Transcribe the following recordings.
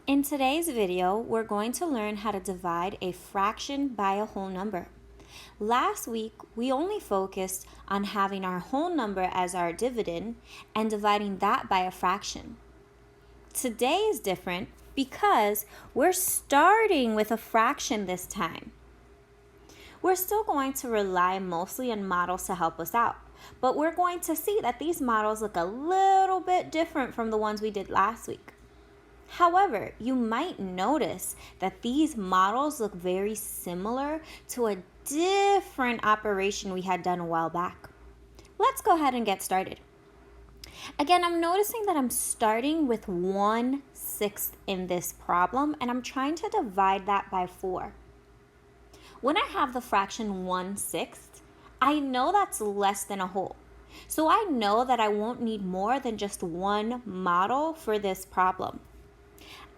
In today's video, we're going to learn how to divide a fraction by a whole number. Last week, we only focused on having our whole number as our dividend and dividing that by a fraction. Today is different because we're starting with a fraction this time. We're still going to rely mostly on models to help us out, but we're going to see that these models look a little bit different from the ones we did last week. However, you might notice that these models look very similar to a different operation we had done a while back. Let's go ahead and get started. Again, I'm noticing that I'm starting with 1/6 in this problem, and I'm trying to divide that by 4. When I have the fraction 1/6, I know that's less than a whole. So I know that I won't need more than just one model for this problem.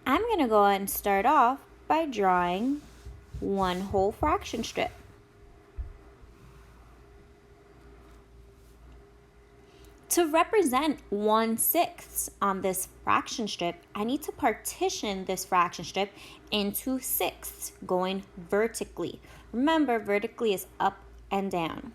I'm going to go ahead and start off by drawing one whole fraction strip. To represent 1/6 on this fraction strip, I need to partition this fraction strip into sixths, going vertically. Remember, vertically is up and down.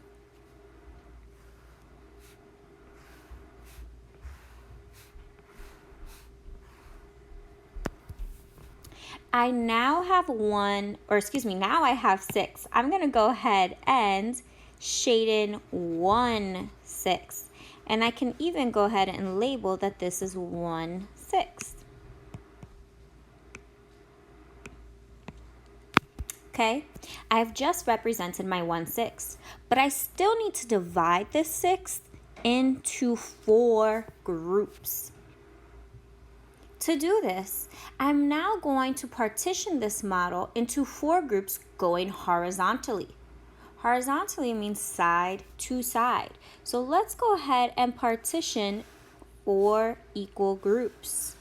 now I have 6. I'm going to go ahead and shade in 1/6. And I can even go ahead and label that this is 1/6. Okay, I've just represented my 1/6, but I still need to divide this sixth into 4 groups. To do this, I'm now going to partition this model into 4 groups going horizontally. Horizontally means side to side. So let's go ahead and partition 4 equal groups.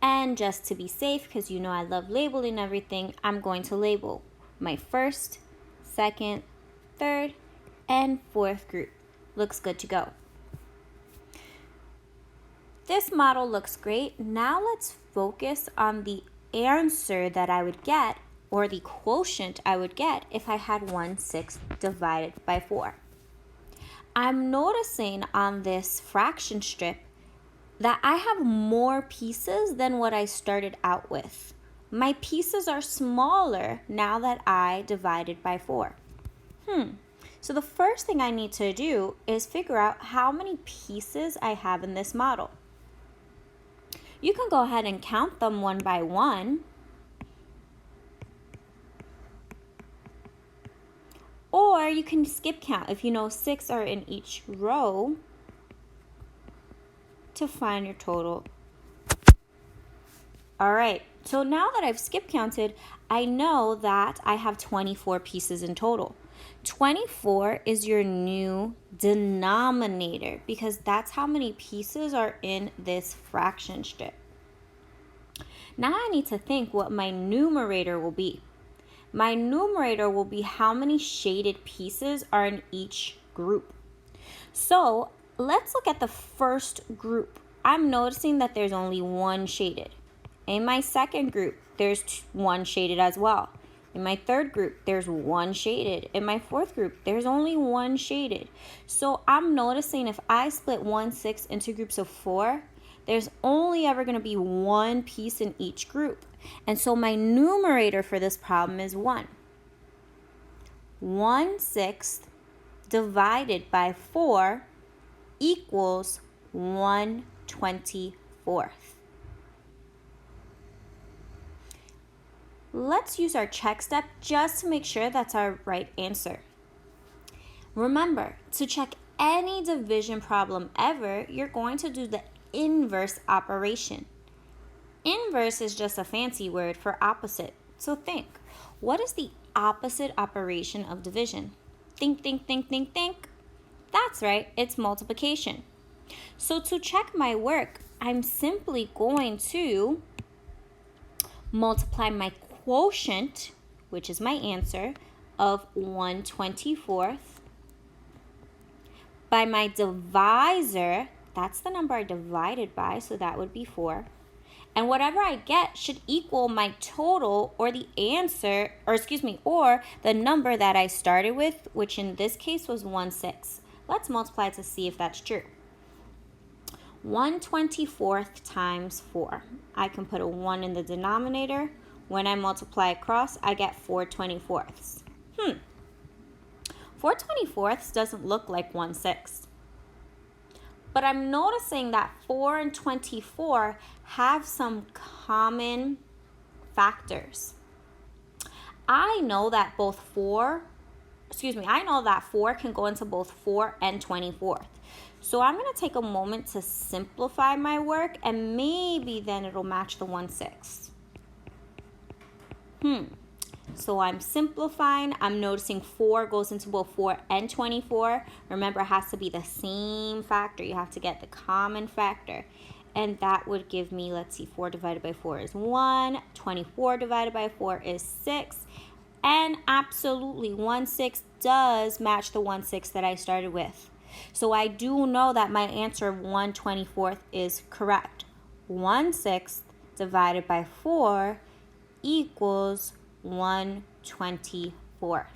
And just to be safe, because you know I love labeling everything, I'm going to label my first, second, third, and fourth group. Looks good to go. This model looks great. Now let's focus on the answer that I would get, or the quotient I would get, if I had 1/6 divided by 4. I'm noticing on this fraction strip that I have more pieces than what I started out with. My pieces are smaller now that I divided by 4. So the first thing I need to do is figure out how many pieces I have in this model. You can go ahead and count them one by one. Or you can skip count if you know 6 are in each row to find your total. All right, so now that I've skip counted, I know that I have 24 pieces in total. 24 is your new denominator because that's how many pieces are in this fraction strip. Now I need to think what my numerator will be. My numerator will be how many shaded pieces are in each group. So let's look at the first group. I'm noticing that there's only one shaded. In my second group, there's one shaded as well. In my third group, there's one shaded. In my fourth group, there's only one shaded. So I'm noticing if I split 1/6 into groups of 4, there's only ever going to be one piece in each group. And so my numerator for this problem is 1. 1/6 divided by 4 equals 1/24. Let's use our check step just to make sure that's our right answer. Remember, to check any division problem ever, you're going to do the inverse operation. Inverse is just a fancy word for opposite. So think, what is the opposite operation of division? Think, think, think, think, think. That's right, it's multiplication. So to check my work, I'm simply going to multiply my quotient, which is my answer, of 1/24 by my divisor, That's the number I divided by, so that would be 4. And whatever I get should equal my total, or the answer, or the number that I started with, which in this case was 1/6. Let's multiply to see if that's true. 1/24 times 4. I can put a 1 in the denominator. When I multiply across, I get 4/24. 4/24 doesn't look like 1/6. But I'm noticing that 4 and 24 have some common factors. I know that 4 can go into both 4 and 24. So I'm going to take a moment to simplify my work, and maybe then it'll match the 1/6. So I'm simplifying. I'm noticing 4 goes into both 4 and 24. Remember, it has to be the same factor. You have to get the common factor. And that would give me, 4 divided by 4 is 1. 24 divided by 4 is 6. And absolutely, 1/6 does match the 1/6 that I started with. So I do know that my answer of 1/24 is correct. 1/6 divided by 4 equals 1/24.